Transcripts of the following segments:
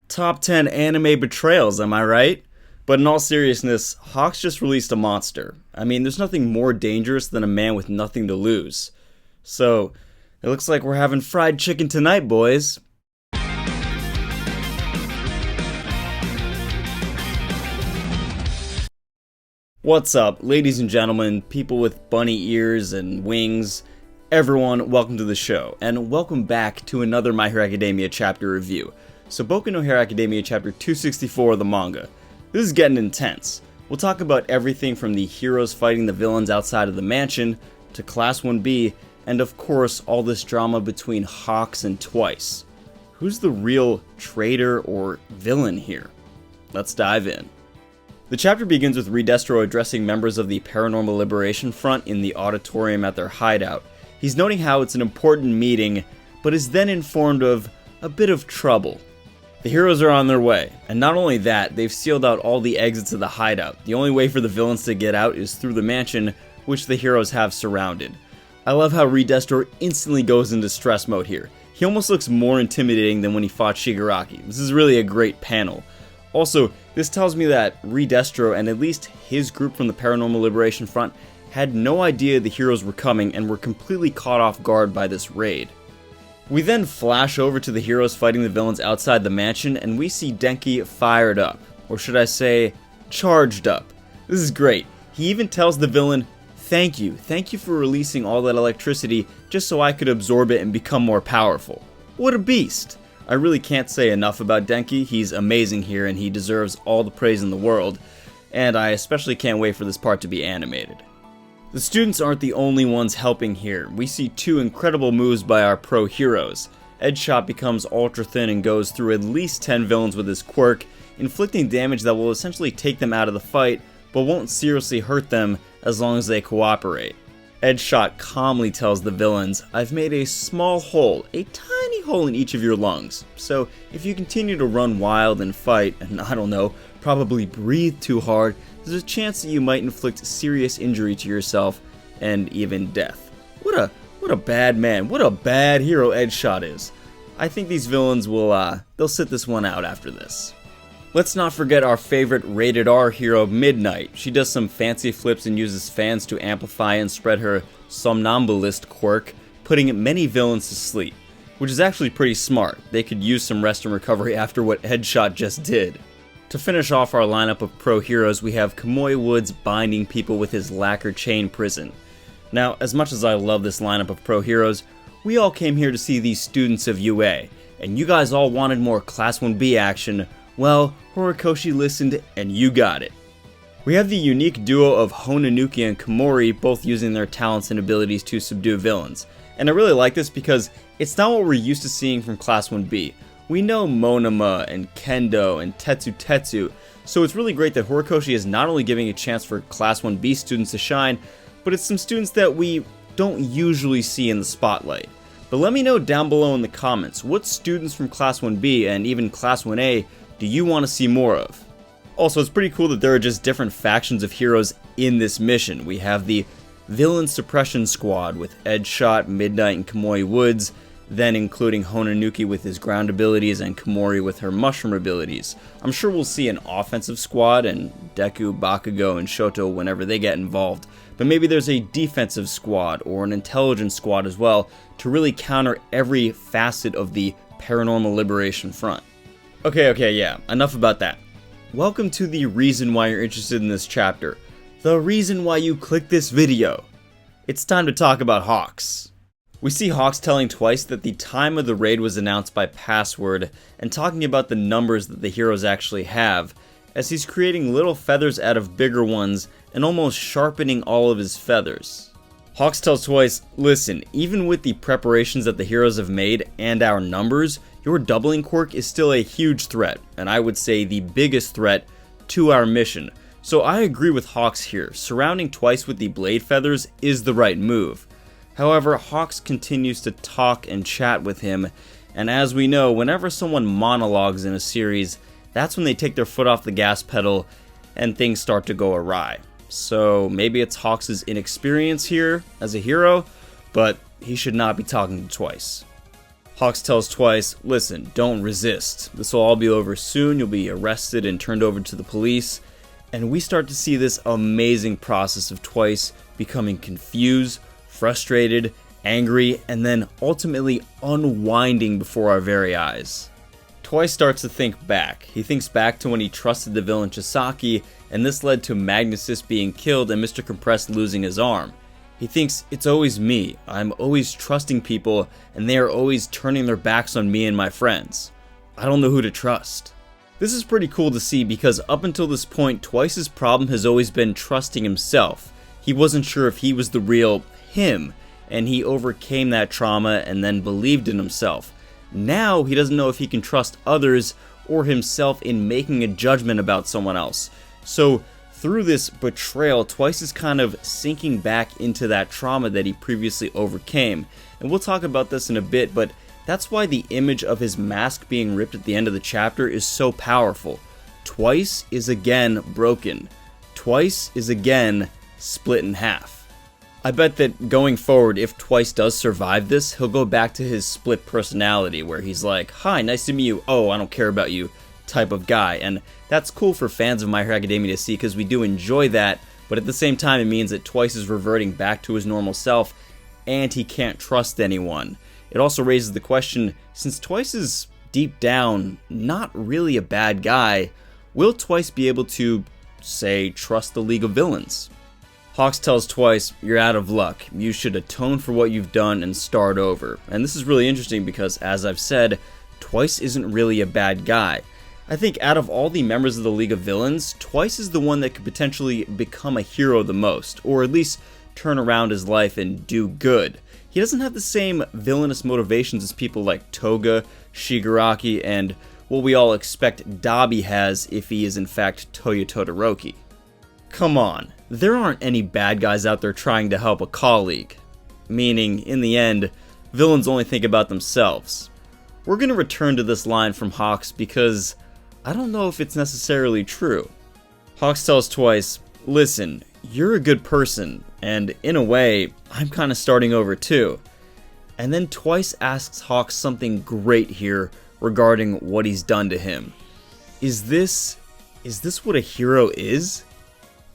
Top 10 anime betrayals, am I right? But in all seriousness, Hawks just released a monster. I mean, there's nothing more dangerous than a man with nothing to lose. So, it looks like we're having fried chicken tonight, boys. What's up, ladies and gentlemen, people with bunny ears and wings, everyone, welcome to the show, and welcome back to another My Hero Academia chapter review. So Boku no Hero Academia chapter 264 of the manga. This is getting intense. We'll talk about everything from the heroes fighting the villains outside of the mansion, to Class 1B, and of course all this drama between Hawks and Twice. Who's the real traitor or villain here? Let's dive in. The chapter begins with Redestro addressing members of the Paranormal Liberation Front in the auditorium at their hideout. He's noting how it's an important meeting, but is then informed of a bit of trouble. The heroes are on their way, and not only that, they've sealed out all the exits of the hideout. The only way for the villains to get out is through the mansion, which the heroes have surrounded. I love how Redestro instantly goes into stress mode here. He almost looks more intimidating than when he fought Shigaraki. This is really a great panel. Also, this tells me that Redestro and at least his group from the Paranormal Liberation Front had no idea the heroes were coming and were completely caught off guard by this raid. We then flash over to the heroes fighting the villains outside the mansion, and we see Denki fired up, or should I say, charged up. This is great. He even tells the villain, thank you for releasing all that electricity just so I could absorb it and become more powerful. What a beast! I really can't say enough about Denki. He's amazing here and he deserves all the praise in the world, and I especially can't wait for this part to be animated. The students aren't the only ones helping here. We see two incredible moves by our pro heroes. Edgeshot becomes ultra thin and goes through at least 10 villains with his quirk, inflicting damage that will essentially take them out of the fight, but won't seriously hurt them as long as they cooperate. Edgeshot calmly tells the villains, I've made a small hole, a tiny hole in each of your lungs, so if you continue to run wild and fight, and I don't know, probably breathe too hard, there's a chance that you might inflict serious injury to yourself and even death. What a bad man, what a bad hero Edgeshot is. I think these villains will, they'll sit this one out after this. Let's not forget our favorite rated R hero, Midnight. She does some fancy flips and uses fans to amplify and spread her somnambulist quirk, putting many villains to sleep, which is actually pretty smart. They could use some rest and recovery after what Edgeshot just did. To finish off our lineup of pro heroes, we have Kamui Woods binding people with his lacquer chain prison. Now, as much as I love this lineup of pro heroes, we all came here to see these students of UA, and you guys all wanted more Class 1B action. Well, Horikoshi listened and you got it. We have the unique duo of Honanuki and Komori both using their talents and abilities to subdue villains. And I really like this because it's not what we're used to seeing from Class 1B. We know Monoma and Kendo and Tetsu, so it's really great that Horikoshi is not only giving a chance for Class 1B students to shine, but it's some students that we don't usually see in the spotlight. But let me know down below in the comments, what students from Class 1B and even Class 1A do you want to see more of? Also, it's pretty cool that there are just different factions of heroes in this mission. We have the Villain Suppression Squad with Edgeshot, Midnight, and Kamui Woods, then including Honanuki with his ground abilities and Komori with her mushroom abilities. I'm sure we'll see an offensive squad and Deku, Bakugo, and Shoto whenever they get involved, but maybe there's a defensive squad or an intelligence squad as well to really counter every facet of the Paranormal Liberation Front. Okay, yeah, enough about that. Welcome to the reason why you're interested in this chapter. The reason why you clicked this video. It's time to talk about Hawks. We see Hawks telling Twice that the time of the raid was announced by password and talking about the numbers that the heroes actually have, as he's creating little feathers out of bigger ones and almost sharpening all of his feathers. Hawks tells Twice, listen, even with the preparations that the heroes have made and our numbers, your doubling quirk is still a huge threat, and I would say the biggest threat to our mission. So I agree with Hawks here, surrounding Twice with the blade feathers is the right move. However, Hawks continues to talk and chat with him, and as we know, whenever someone monologues in a series, that's when they take their foot off the gas pedal and things start to go awry. So maybe it's Hawks' inexperience here as a hero, but he should not be talking to Twice. Hawks tells Twice, listen, don't resist. This will all be over soon, you'll be arrested and turned over to the police. And we start to see this amazing process of Twice becoming confused, frustrated, angry, and then ultimately unwinding before our very eyes. Twice starts to think back. He thinks back to when he trusted the villain Chisaki, and this led to Magnesis being killed and Mr. Compressed losing his arm. He thinks, it's always me. I'm always trusting people, and they are always turning their backs on me and my friends. I don't know who to trust. This is pretty cool to see because up until this point, Twice's problem has always been trusting himself. He wasn't sure if he was the real him, and he overcame that trauma and then believed in himself. Now he doesn't know if he can trust others or himself in making a judgment about someone else. So through this betrayal, Twice is kind of sinking back into that trauma that he previously overcame. And we'll talk about this in a bit, but that's why the image of his mask being ripped at the end of the chapter is so powerful. Twice is again broken. Twice is again split in half. I bet that going forward, if Twice does survive this, he'll go back to his split personality where he's like, hi, nice to meet you, oh, I don't care about you type of guy. And that's cool for fans of My Hero Academia to see because we do enjoy that, but at the same time it means that Twice is reverting back to his normal self and he can't trust anyone. It also raises the question, since Twice is deep down not really a bad guy, will Twice be able to, say, trust the League of Villains? Hawks tells Twice, you're out of luck. You should atone for what you've done and start over. And this is really interesting because, as I've said, Twice isn't really a bad guy. I think out of all the members of the League of Villains, Twice is the one that could potentially become a hero the most, or at least turn around his life and do good. He doesn't have the same villainous motivations as people like Toga, Shigaraki, and what we all expect Dabi has if he is in fact Toyo Todoroki. Come on, there aren't any bad guys out there trying to help a colleague. Meaning, in the end, villains only think about themselves. We're going to return to this line from Hawks because I don't know if it's necessarily true. Hawks tells Twice, listen, you're a good person, and in a way, I'm kind of starting over too. And then Twice asks Hawks something great here regarding what he's done to him. Is this what a hero is?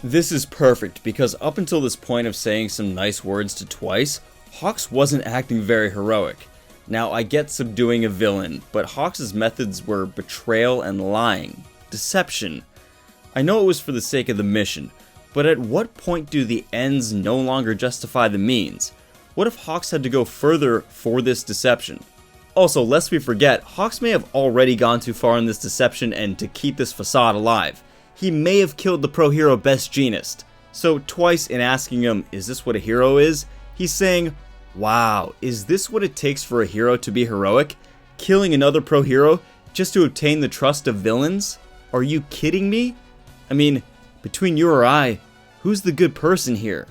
This is perfect because up until this point of saying some nice words to Twice, Hawks wasn't acting very heroic. Now I get subduing a villain, but Hawks' methods were betrayal and lying, deception. I know it was for the sake of the mission, but at what point do the ends no longer justify the means? What if Hawks had to go further for this deception? Also, lest we forget, Hawks may have already gone too far in this deception and to keep this facade alive. He may have killed the pro hero Best Jeanist. So Twice, in asking him, is this what a hero is? He's saying, wow, is this what it takes for a hero to be heroic? Killing another pro hero just to obtain the trust of villains? Are you kidding me? I mean, between you or I, who's the good person here?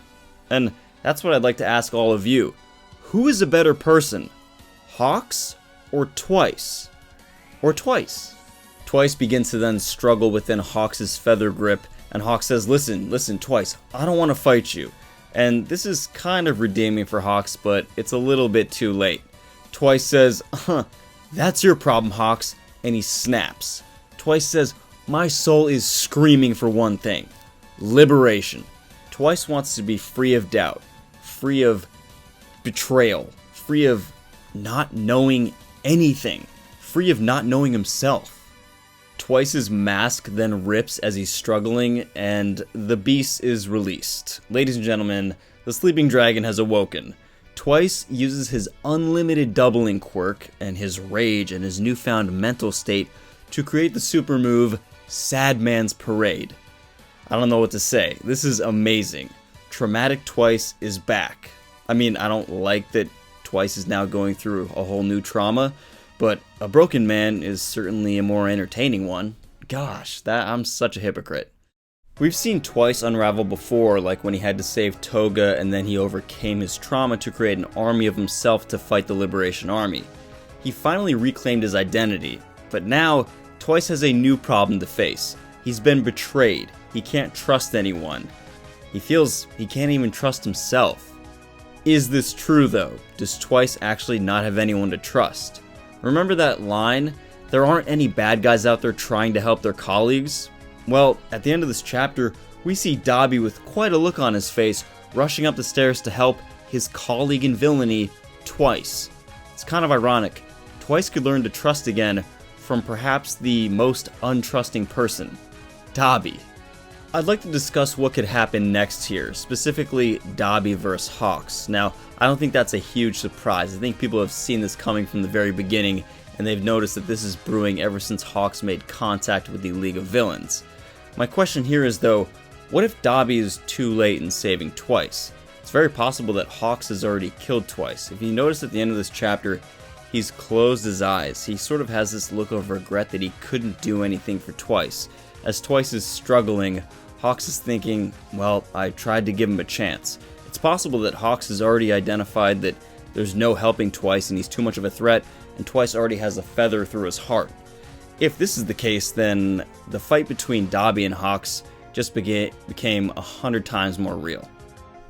And that's what I'd like to ask all of you. Who is a better person? Hawks or Twice? Or Twice? Twice begins to then struggle within Hawks' feather grip, and Hawks says, listen, Twice, I don't want to fight you. And this is kind of redeeming for Hawks, but it's a little bit too late. Twice says, that's your problem, Hawks, and he snaps. Twice says, my soul is screaming for one thing, liberation. Twice wants to be free of doubt, free of betrayal, free of not knowing anything, free of not knowing himself. Twice's mask then rips as he's struggling, and the beast is released. Ladies and gentlemen, the sleeping dragon has awoken. Twice uses his unlimited doubling quirk and his rage and his newfound mental state to create the super move, Sad Man's Parade. I don't know what to say. This is amazing. Traumatic Twice is back. I mean, I don't like that Twice is now going through a whole new trauma, but a broken man is certainly a more entertaining one. Gosh, I'm such a hypocrite. We've seen Twice unravel before, like when he had to save Toga and then he overcame his trauma to create an army of himself to fight the Liberation Army. He finally reclaimed his identity, but now Twice has a new problem to face. He's been betrayed. He can't trust anyone. He feels he can't even trust himself. Is this true though? Does Twice actually not have anyone to trust? Remember that line, "There aren't any bad guys out there trying to help their colleagues"? Well, at the end of this chapter, we see Dobby with quite a look on his face, rushing up the stairs to help his colleague in villainy, Twice. It's kind of ironic. Twice could learn to trust again from perhaps the most untrusting person, Dobby. I'd like to discuss what could happen next here, specifically Dobby vs. Hawks. Now, I don't think that's a huge surprise. I think people have seen this coming from the very beginning, and they've noticed that this is brewing ever since Hawks made contact with the League of Villains. My question here is though, what if Dobby is too late in saving Twice? It's very possible that Hawks has already killed Twice. If you notice at the end of this chapter, he's closed his eyes. He sort of has this look of regret that he couldn't do anything for Twice. As Twice is struggling, Hawks is thinking, well, I tried to give him a chance. It's possible that Hawks has already identified that there's no helping Twice and he's too much of a threat, and Twice already has a feather through his heart. If this is the case, then the fight between Dobby and Hawks just became 100 times more real.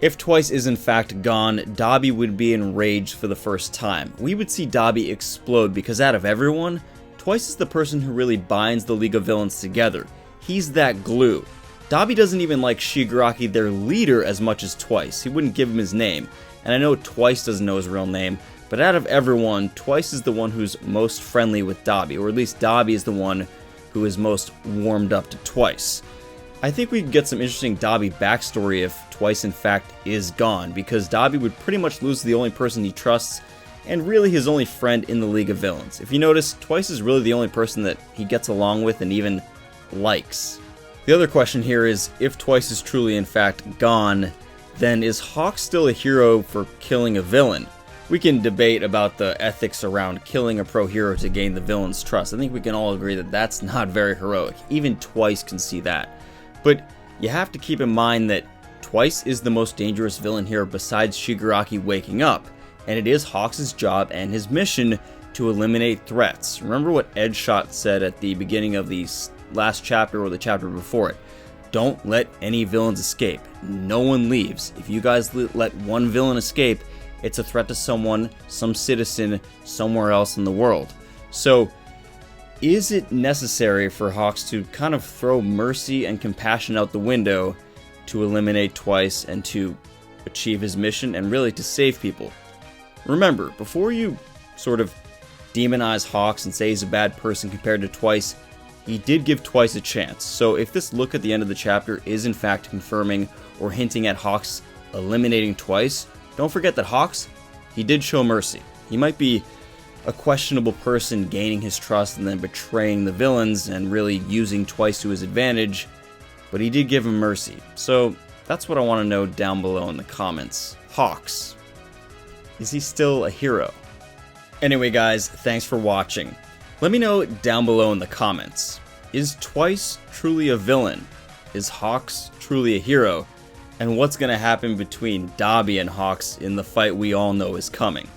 If Twice is in fact gone, Dobby would be enraged for the first time. We would see Dobby explode because out of everyone, Twice is the person who really binds the League of Villains together. He's that glue. Dobby doesn't even like Shigaraki, their leader, as much as Twice. He wouldn't give him his name. And I know Twice doesn't know his real name, but out of everyone, Twice is the one who's most friendly with Dobby, or at least Dobby is the one who is most warmed up to Twice. I think we could get some interesting Dobby backstory if Twice in fact is gone, because Dobby would pretty much lose the only person he trusts, and really his only friend in the League of Villains. If you notice, Twice is really the only person that he gets along with and even likes. The other question here is, if Twice is truly in fact gone, then is Hawks still a hero for killing a villain? We can debate about the ethics around killing a pro-hero to gain the villain's trust. I think we can all agree that that's not very heroic. Even Twice can see that. But you have to keep in mind that Twice is the most dangerous villain here besides Shigaraki waking up, and it is Hawks' job and his mission to eliminate threats. Remember what Edgeshot said at the beginning of the last chapter or the chapter before it. Don't let any villains escape. No one leaves. If you guys let one villain escape, it's a threat to someone, some citizen, somewhere else in the world. So, is it necessary for Hawks to kind of throw mercy and compassion out the window to eliminate Twice and to achieve his mission and really to save people? Remember, before you sort of demonize Hawks and say he's a bad person compared to Twice, he did give Twice a chance. So if this look at the end of the chapter is in fact confirming or hinting at Hawks eliminating Twice, don't forget that Hawks, he did show mercy. He might be a questionable person gaining his trust and then betraying the villains and really using Twice to his advantage, but he did give him mercy. So that's what I want to know down below in the comments. Hawks, is he still a hero? Anyway guys, thanks for watching. Let me know down below in the comments. Is Twice truly a villain? Is Hawks truly a hero? And what's going to happen between Dobby and Hawks in the fight we all know is coming?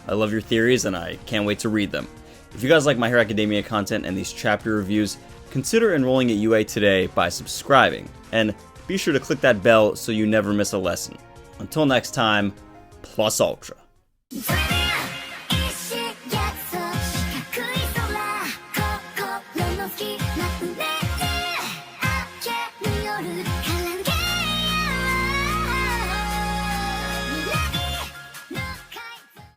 I love your theories and I can't wait to read them. If you guys like My Hero Academia content and these chapter reviews, consider enrolling at UA today by subscribing. And be sure to click that bell so you never miss a lesson. Until next time, plus ultra.